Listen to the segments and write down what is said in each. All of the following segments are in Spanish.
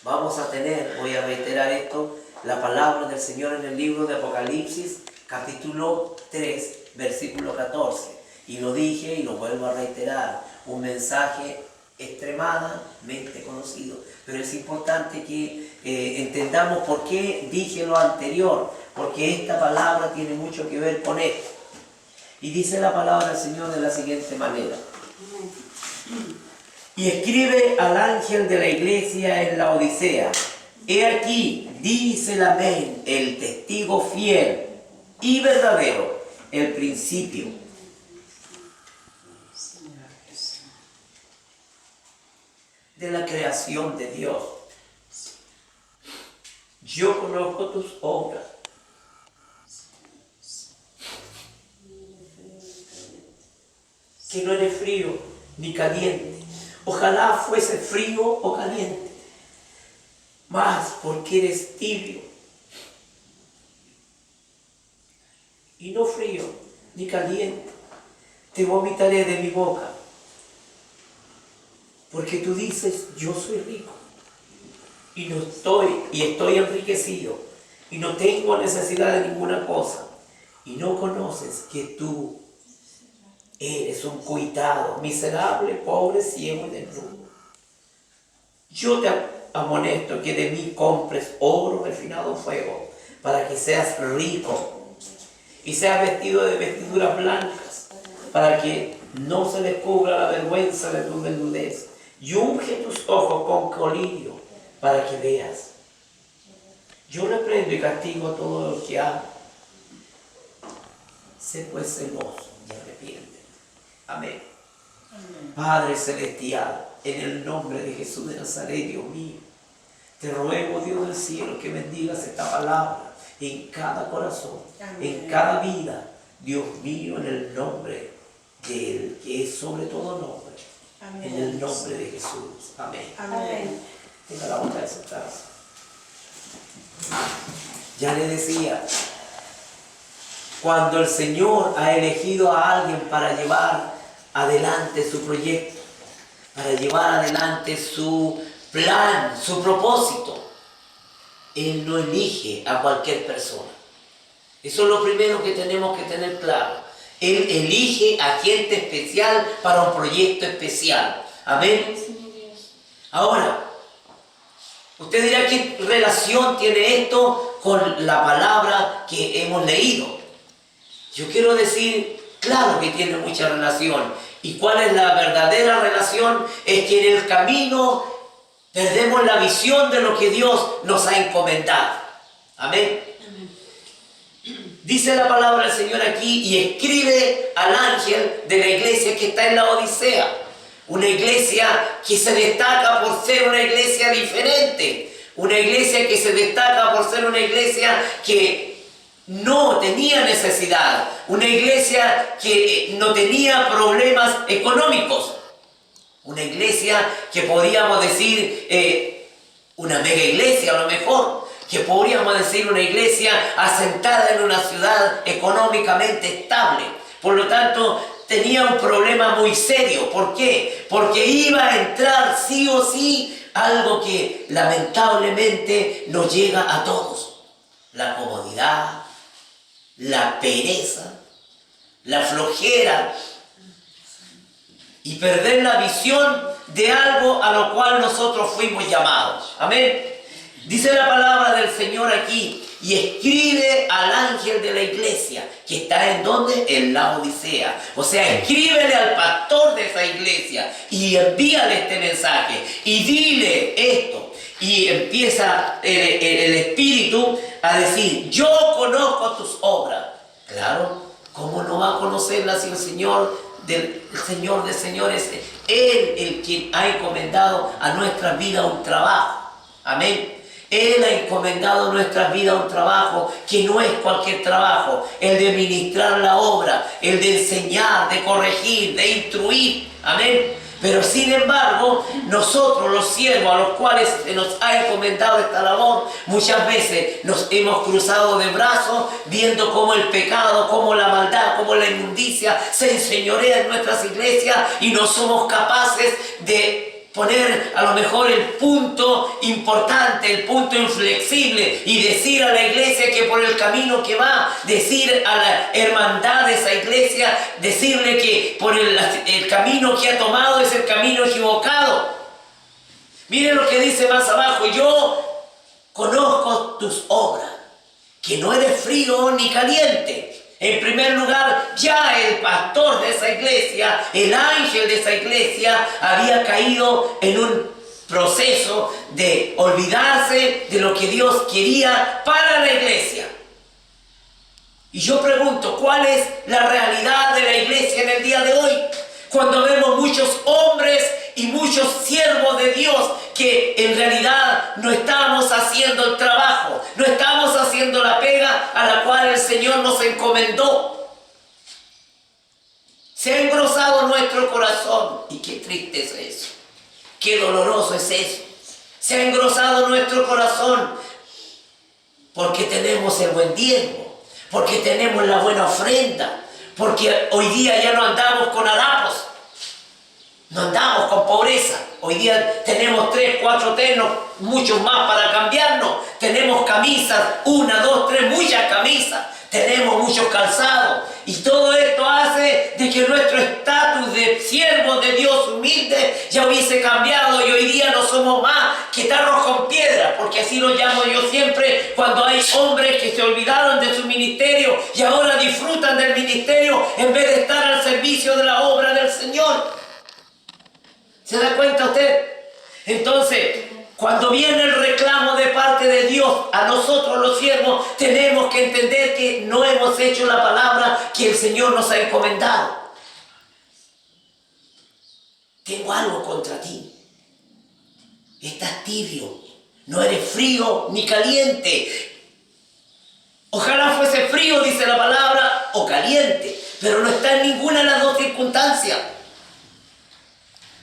vamos a tener, voy a reiterar esto, la palabra del Señor en el libro de Apocalipsis, capítulo 3, versículo 14. Y lo dije y lo vuelvo a reiterar, un mensaje extremadamente conocido. Pero es importante que entendamos por qué dije lo anterior, porque esta palabra tiene mucho que ver con esto. Y dice la palabra del Señor de la siguiente manera. Y escribe al ángel de la iglesia en la Odisea: he aquí, dice el Amén, el testigo fiel y verdadero, el principio de la creación de Dios. Yo conozco tus obras, que no eres frío ni caliente. Ojalá fuese frío o caliente, mas porque eres tibio y no frío ni caliente, te vomitaré de mi boca. Porque tú dices, yo soy rico y estoy enriquecido y no tengo necesidad de ninguna cosa, y no conoces que tú eres un cuitado, miserable, pobre, ciego y desnudo. Yo te amonesto que de mí compres oro refinado en fuego, para que seas rico y seas vestido de vestiduras blancas, para que no se descubra la vergüenza de tu desnudez. Y unge tus ojos con colirio, para que veas. Yo reprendo y castigo a todos los que aman. Sé pues celoso y arrepiente. Amén. Amén. Padre celestial, en el nombre de Jesús de Nazaret, Dios mío, te ruego, Dios del cielo, que bendigas esta palabra en cada corazón, amén, en cada vida, Dios mío, en el nombre de Él, que es sobre todo nombre. Amén. En el nombre de Jesús. Amén. Amén. Tenga la bondad de sentarse. Ya le decía, cuando el Señor ha elegido a alguien para llevar adelante su proyecto, para llevar adelante su plan, su propósito, Él no elige a cualquier persona. Eso es lo primero que tenemos que tener claro. Él elige a gente especial para un proyecto especial. Amén. Ahora, usted dirá, ¿qué relación tiene esto con la palabra que hemos leído? Yo quiero decir, claro que tiene mucha relación. ¿Y cuál es la verdadera relación? Es que en el camino perdemos la visión de lo que Dios nos ha encomendado. Amén. Dice la palabra del Señor aquí, y escribe al ángel de la iglesia que está en la Odisea. Una iglesia que se destaca por ser una iglesia diferente. Una iglesia que se destaca por ser una iglesia que no tenía necesidad. Una iglesia que no tenía problemas económicos. Una iglesia que podríamos decir, una mega iglesia a lo mejor. Que podríamos decir una iglesia asentada en una ciudad económicamente estable. Por lo tanto, tenía un problema muy serio. ¿Por qué? Porque iba a entrar sí o sí algo que lamentablemente nos llega a todos. La comodidad, la pereza, la flojera y perder la visión de algo a lo cual nosotros fuimos llamados. Amén. Dice la palabra del Señor aquí, y escribe al ángel de la iglesia, que está en ¿dónde? En la Odisea. O sea, escríbele al pastor de esa iglesia y envíale este mensaje y dile esto. Y empieza el Espíritu a decir, yo conozco tus obras. Claro, ¿cómo no va a conocerlas si el Señor de señores, Él el quien ha encomendado a nuestra vida un trabajo? Amén. Él ha encomendado a nuestras vidas un trabajo que no es cualquier trabajo, el de ministrar la obra, el de enseñar, de corregir, de instruir. Amén. Pero sin embargo, nosotros los siervos a los cuales se nos ha encomendado esta labor, muchas veces nos hemos cruzado de brazos viendo cómo el pecado, cómo la maldad, cómo la inmundicia se enseñorea en nuestras iglesias y no somos capaces de poner a lo mejor el punto importante, el punto inflexible y decir a la iglesia que por el camino que va, decir a la hermandad de esa iglesia, decirle que por el camino que ha tomado es el camino equivocado. Miren lo que dice más abajo: yo conozco tus obras, que no eres frío ni caliente. En primer lugar, ya el pastor de esa iglesia, el ángel de esa iglesia, había caído en un proceso de olvidarse de lo que Dios quería para la iglesia. Y yo pregunto, ¿cuál es la realidad de la iglesia en el día de hoy? Cuando vemos muchos hombres y muchos siervos de Dios que en realidad no estamos haciendo el trabajo, no estamos haciendo la pega a la cual el Señor nos encomendó. Se ha engrosado nuestro corazón, y qué triste es eso, qué doloroso es eso. Se ha engrosado nuestro corazón porque tenemos el buen diezmo, porque tenemos la buena ofrenda, porque hoy día ya no andamos con harapos, no andamos con pobreza. Hoy día tenemos 3, 4 ternos, muchos más para cambiarnos. Tenemos camisas, 1, 2, 3, muchas camisas. Tenemos muchos calzados. Y todo esto hace de que nuestro estatus de siervos de Dios humilde ya hubiese cambiado. Y hoy día no somos más que tarros con piedra, porque así lo llamo yo siempre cuando hay hombres que se olvidaron de su ministerio y ahora disfrutan del ministerio en vez de estar al servicio de la obra del Señor. ¿Se da cuenta usted? Entonces, cuando viene el reclamo de parte de Dios a nosotros los siervos, tenemos que entender que no hemos hecho la palabra que el Señor nos ha encomendado. Tengo algo contra ti. Estás tibio, no eres frío ni caliente. Ojalá fuese frío, dice la palabra, o caliente, pero no está en ninguna de las dos circunstancias.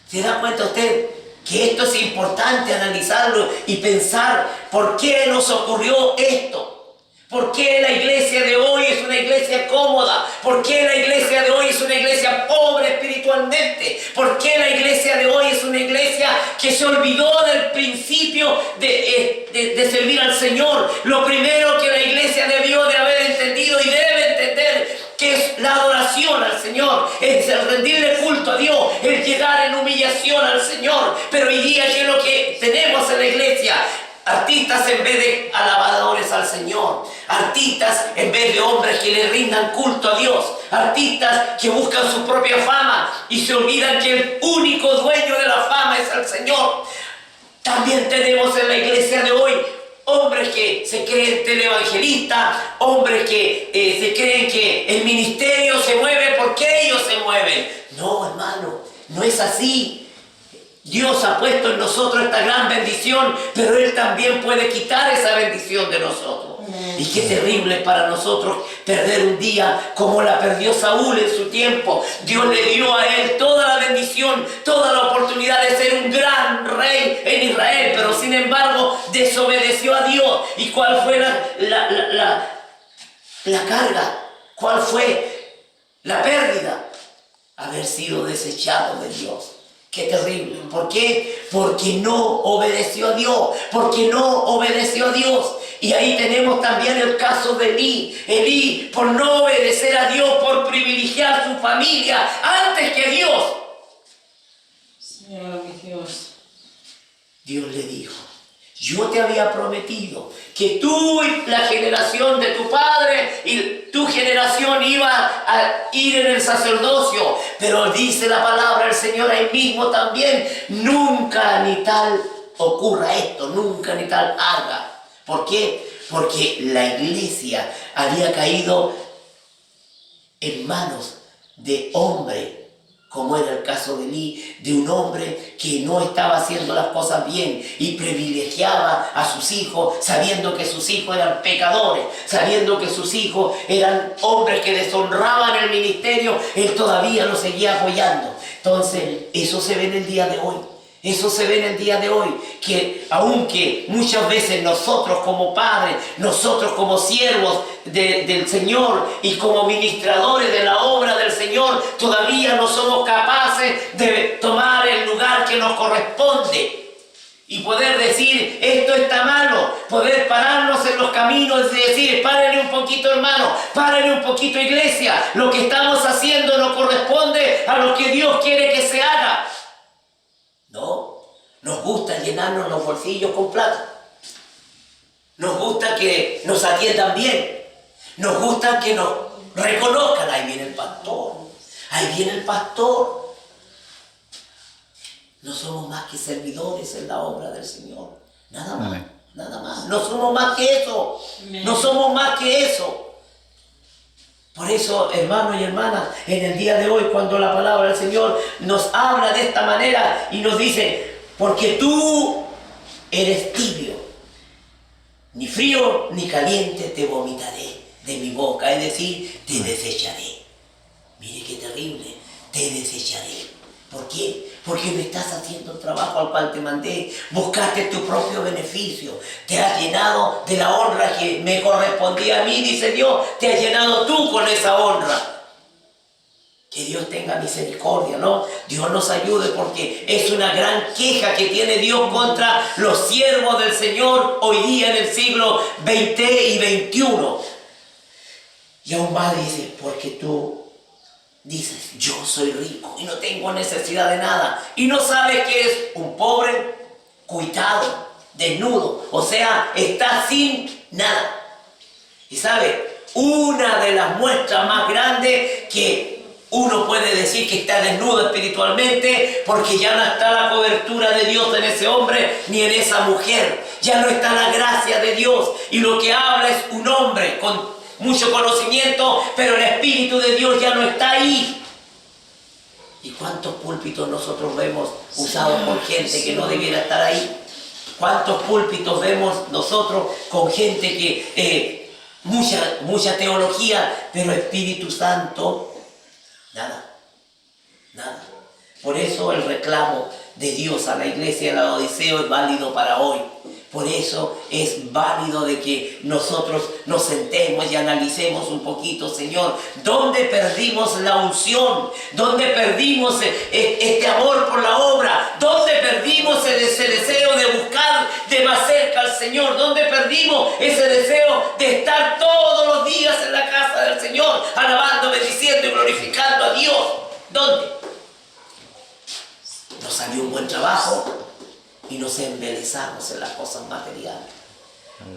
¿Se da cuenta usted que esto es importante analizarlo y pensar por qué nos ocurrió esto? ¿Por qué la iglesia de hoy es una iglesia cómoda? ¿Por qué la iglesia de hoy es una iglesia pobre espiritualmente? ¿Por qué la iglesia de hoy es una iglesia que se olvidó del principio de servir al Señor? Lo primero que la iglesia debió de haber entendido y debe entender que es la adoración al Señor, es el rendirle culto a Dios, el llegar en humillación al Señor. Pero hoy día, ¿qué es lo que tenemos en la iglesia? Artistas en vez de alabadores al Señor, artistas en vez de hombres que le rindan culto a Dios, artistas que buscan su propia fama y se olvidan que el único dueño de la fama es el Señor. También tenemos en la iglesia de hoy hombres que se creen televangelistas, hombres que se creen que el ministerio se mueve porque ellos se mueven. No, hermano, no es así. Dios ha puesto en nosotros esta gran bendición, pero Él también puede quitar esa bendición de nosotros. Y qué terrible para nosotros perder un día como la perdió Saúl en su tiempo. Dios le dio a él toda la bendición, toda la oportunidad de ser un gran rey en Israel, pero sin embargo desobedeció a Dios. ¿Y cuál fue la carga? ¿Cuál fue la pérdida? Haber sido desechado de Dios. Qué terrible. ¿Por qué? Porque no obedeció a Dios. Porque no obedeció a Dios. Y ahí tenemos también el caso de Elí. Elí, por no obedecer a Dios, por privilegiar su familia antes que Dios. Señor, mi Dios. Dios le dijo: yo te había prometido que tú y la generación de tu padre y tu generación iba a ir en el sacerdocio. Pero dice la palabra del Señor ahí mismo también: nunca ni tal ocurra esto, nunca ni tal haga. ¿Por qué? Porque la iglesia había caído en manos de hombres, como era el caso de Elí, de un hombre que no estaba haciendo las cosas bien y privilegiaba a sus hijos, sabiendo que sus hijos eran pecadores, sabiendo que sus hijos eran hombres que deshonraban el ministerio. Él todavía lo seguía apoyando. Entonces, eso se ve en el día de hoy. Eso se ve en el día de hoy, que aunque muchas veces nosotros como padres, nosotros como siervos del Señor y como ministradores de la obra del Señor, todavía no somos capaces de tomar el lugar que nos corresponde y poder decir, esto está malo, poder pararnos en los caminos y decir, párenle un poquito, hermano, párenle un poquito, iglesia, lo que estamos haciendo no corresponde a lo que Dios quiere que se haga. No, nos gusta llenarnos los bolsillos con plata. Nos gusta que nos atiendan bien. Nos gusta que nos reconozcan. Ahí viene el pastor. Ahí viene el pastor. No somos más que servidores en la obra del Señor. Nada más. Amén. Nada más. No somos más que eso. Amén. No somos más que eso. Por eso, hermanos y hermanas, en el día de hoy, cuando la palabra del Señor nos habla de esta manera y nos dice, porque tú eres tibio, ni frío ni caliente te vomitaré de mi boca, es decir, te desecharé. Mire qué terrible, te desecharé. ¿Por qué? Porque me estás haciendo el trabajo al cual te mandé. Buscaste tu propio beneficio. Te has llenado de la honra que me correspondía a mí, dice Dios. Te has llenado tú con esa honra. Que Dios tenga misericordia, ¿no? Dios nos ayude porque es una gran queja que tiene Dios contra los siervos del Señor hoy día en el siglo XX y XXI. Y aún más dice, porque tú dices, yo soy rico y no tengo necesidad de nada. Y no sabes que eres un pobre, cuitado, desnudo. O sea, estás sin nada. Y sabe, una de las muestras más grandes que uno puede decir que está desnudo espiritualmente, porque ya no está la cobertura de Dios en ese hombre ni en esa mujer. Ya no está la gracia de Dios. Y lo que habla es un hombre con mucho conocimiento, pero el Espíritu de Dios ya no está ahí. ¿Y cuántos púlpitos nosotros vemos usados por gente que no debiera estar ahí? ¿Cuántos púlpitos vemos nosotros con gente que mucha teología, pero Espíritu Santo, nada, nada? Por eso el reclamo de Dios a la iglesia de la Odisea es válido para hoy. Por eso es válido de que nosotros nos sentemos y analicemos un poquito, Señor, ¿dónde perdimos la unción? ¿Dónde perdimos este amor por la obra? ¿Dónde perdimos ese deseo de buscar de más cerca al Señor? ¿Dónde perdimos ese deseo de estar todos los días en la casa del Señor, alabando, bendiciendo y glorificando a Dios? ¿Dónde? Nos salió un buen trabajo y nos embelezamos en las cosas materiales.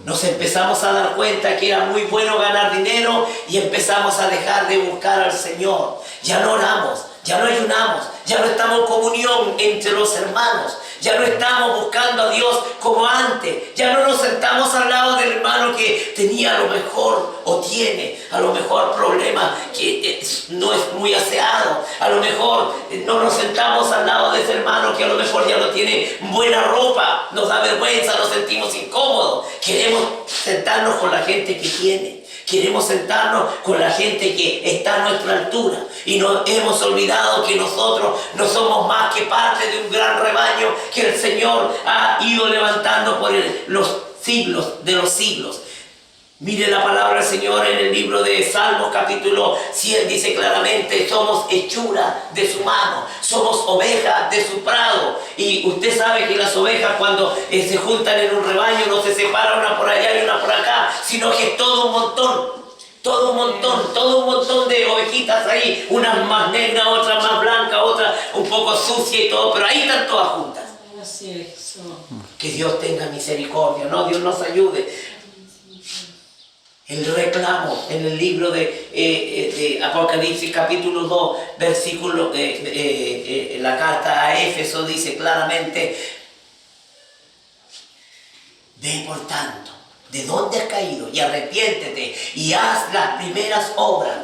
Nos empezamos a dar cuenta que era muy bueno ganar dinero y empezamos a dejar de buscar al Señor. Ya no oramos, ya no ayunamos, ya no estamos en comunión entre los hermanos, ya no estamos buscando a Dios como antes, ya no nos sentamos al lado del hermano que tenía a lo mejor o tiene a lo mejor problemas que no es muy aseado, a lo mejor no nos sentamos al lado de ese hermano que a lo mejor ya no tiene buena ropa, nos da vergüenza, nos sentimos incómodos. Queremos sentarnos con la gente que tiene. Queremos sentarnos con la gente que está a nuestra altura y nos hemos olvidado que nosotros no somos más que parte de un gran rebaño que el Señor ha ido levantando por los siglos de los siglos. Mire la palabra del Señor en el libro de Salmos capítulo 100, dice claramente, somos hechura de su mano, somos ovejas de su prado. Y usted sabe que las ovejas cuando se juntan en un rebaño no se separa una por allá y una por acá, sino que es todo un montón de ovejitas ahí, unas más negras, otras más blancas, otras un poco sucias y todo, pero ahí están todas juntas. Así es. Que Dios tenga misericordia, ¿no? Dios nos ayude. El reclamo en el libro de Apocalipsis capítulo 2, versículo, la carta a Éfeso dice claramente, ve por tanto, ¿de dónde has caído? Y arrepiéntete y haz las primeras obras.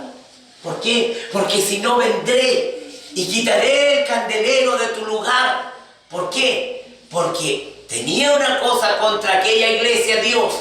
¿Por qué? Porque si no vendré y quitaré el candelero de tu lugar. ¿Por qué? Porque tenía una cosa contra aquella iglesia, Dios.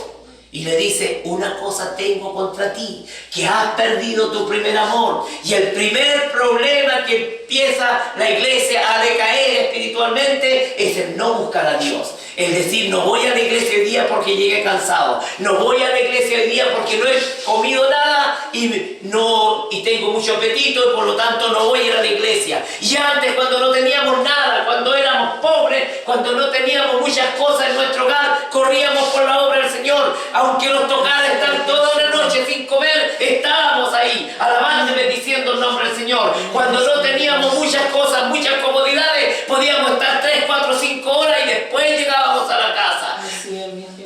Y le dice, una cosa tengo contra ti, que has perdido tu primer amor. Y el primer problema que empieza la iglesia a decaer espiritualmente es el no buscar a Dios. Es decir, no voy a la iglesia hoy día porque llegué cansado. No voy a la iglesia hoy día porque no he comido nada y tengo mucho apetito y por lo tanto no voy a ir a la iglesia. Y antes, cuando no teníamos nada, cuando éramos pobres, cuando no teníamos muchas cosas en nuestro hogar, corríamos por la obra del Señor. Aunque nos tocara estar toda una noche sin comer, estábamos ahí, alabando y bendiciendo el nombre del Señor. Cuando no teníamos muchas cosas, muchas comodidades, podíamos estar 3, 4, 5 horas y después llegábamos a la casa.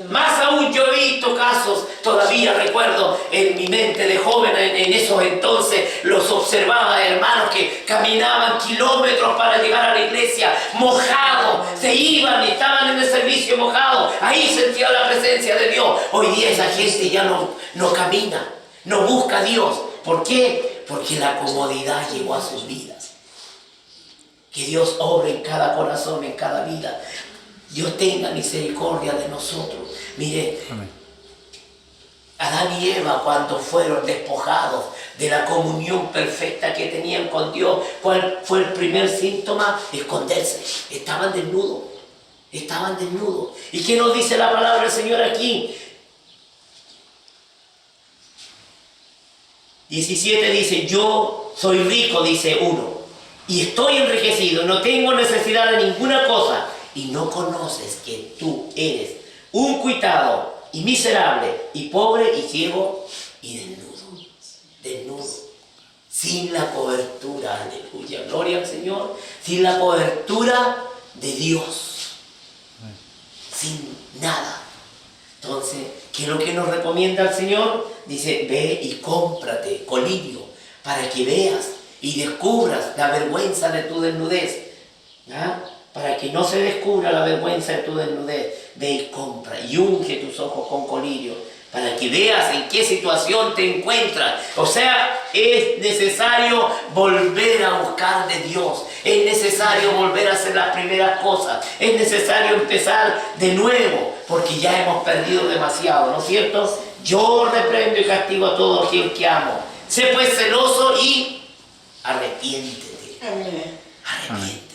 Más aún, yo he visto casos, todavía recuerdo en mi mente de joven, en esos entonces, los observaba, hermanos que caminaban kilómetros para llegar a la iglesia, mojados, se iban y estaban en el servicio mojados, ahí sentía la presencia de Dios. Hoy día esa gente ya no camina, no busca a Dios. ¿Por qué? Porque la comodidad llegó a sus vidas. Que Dios obre en cada corazón, en cada vida. Dios tenga misericordia de nosotros. Mire, amén. Adán y Eva, cuando fueron despojados de la comunión perfecta que tenían con Dios, ¿cuál fue el primer síntoma? Esconderse. Estaban desnudos. Estaban desnudos. ¿Y qué nos dice la palabra del Señor aquí? 17 dice, yo soy rico, dice uno, y estoy enriquecido, no tengo necesidad de ninguna cosa, y no conoces que tú eres un cuitado y miserable y pobre y ciego y desnudo, sin la cobertura, aleluya, gloria al Señor, sin la cobertura de Dios, sin nada. Entonces, ¿qué es lo que nos recomienda el Señor? Dice, ve y cómprate colirio para que veas y descubras la vergüenza de tu desnudez. ¿Ah? Para que no se descubra la vergüenza de tu desnudez, ve y compra y unge tus ojos con colirio para que veas en qué situación te encuentras. O sea, es necesario volver a buscar de Dios, es necesario volver a hacer las primeras cosas, es necesario empezar de nuevo, porque ya hemos perdido demasiado, ¿no es cierto? Yo reprendo y castigo a todo aquel que amo. Sé pues celoso y arrepiéntete. Amén. Arrepiéntete.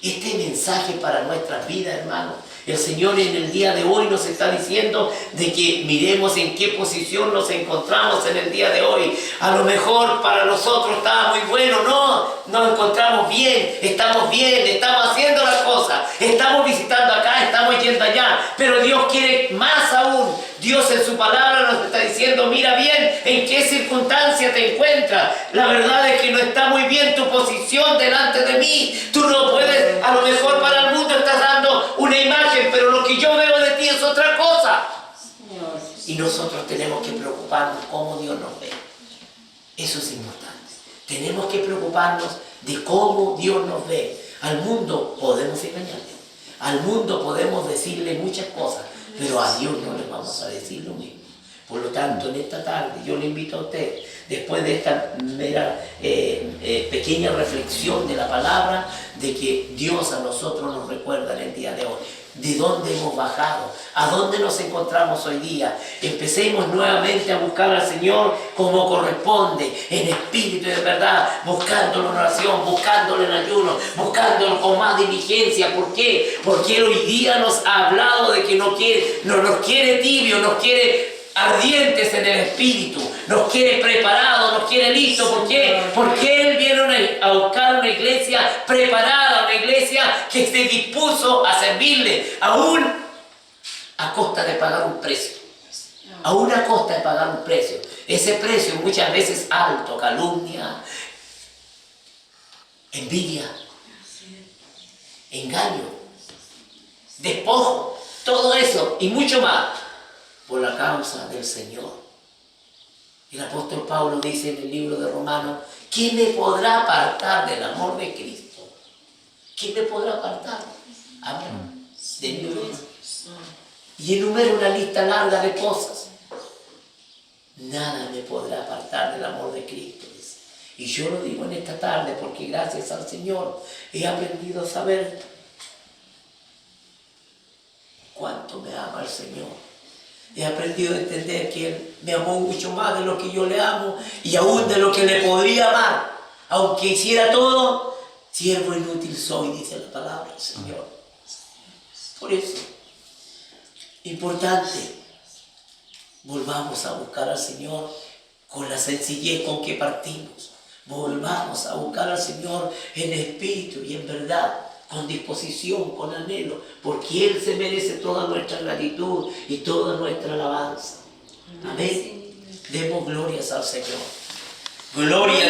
Este mensaje para nuestras vidas, hermanos. El Señor en el día de hoy nos está diciendo de que miremos en qué posición nos encontramos en el día de hoy. A lo mejor para nosotros estaba muy bueno, no, nos encontramos bien, estamos haciendo las cosas, estamos visitando acá, estamos yendo allá, pero Dios quiere más aún. Dios en su palabra nos está diciendo, mira bien en qué circunstancia te encuentras. La verdad es que no está muy bien tu posición delante de mí. Tú no puedes, a lo mejor para el mundo estás dando una imagen, pero lo que yo veo de ti es otra cosa. Y nosotros tenemos que preocuparnos cómo Dios nos ve. Eso es importante. Tenemos que preocuparnos de cómo Dios nos ve. Al mundo podemos engañarle. Al mundo podemos decirle muchas cosas, pero a Dios no le vamos a decir lo mismo. Por lo tanto, en esta tarde yo le invito a usted, después de esta mera pequeña reflexión de la palabra, de que Dios a nosotros nos recuerda en el día de hoy. ¿De dónde hemos bajado? ¿A dónde nos encontramos hoy día? Empecemos nuevamente a buscar al Señor como corresponde, en espíritu y de verdad, buscándolo en oración, buscándolo en ayuno, buscándolo con más diligencia. ¿Por qué? Porque Él hoy día nos ha hablado de que no nos quiere tibios, nos quiere ardientes en el espíritu, nos quiere preparados, nos quiere listos. ¿Por qué? Porque Él viene a buscar una iglesia preparada, una iglesia que se dispuso a servirle, aún a costa de pagar un precio. Aún a costa de pagar un precio. Ese precio muchas veces alto, calumnia, envidia, engaño, despojo, todo eso y mucho más. Por la causa del Señor. El apóstol Pablo dice en el libro de Romanos, ¿quién me podrá apartar del amor de Cristo? ¿Quién me podrá apartar? Amén. De Dios. Y enumera una lista larga de cosas. Nada me podrá apartar del amor de Cristo. Y yo lo digo en esta tarde porque gracias al Señor he aprendido a saber cuánto me ama el Señor. He aprendido a entender que Él me amó mucho más de lo que yo le amo y aún de lo que le podría amar. Aunque hiciera todo, siervo inútil soy, dice la palabra del Señor. Por eso, importante, volvamos a buscar al Señor con la sencillez con que partimos. Volvamos a buscar al Señor en espíritu y en verdad, con disposición, con anhelo, porque Él se merece toda nuestra gratitud y toda nuestra alabanza. Amén. Demos glorias al Señor. Gloria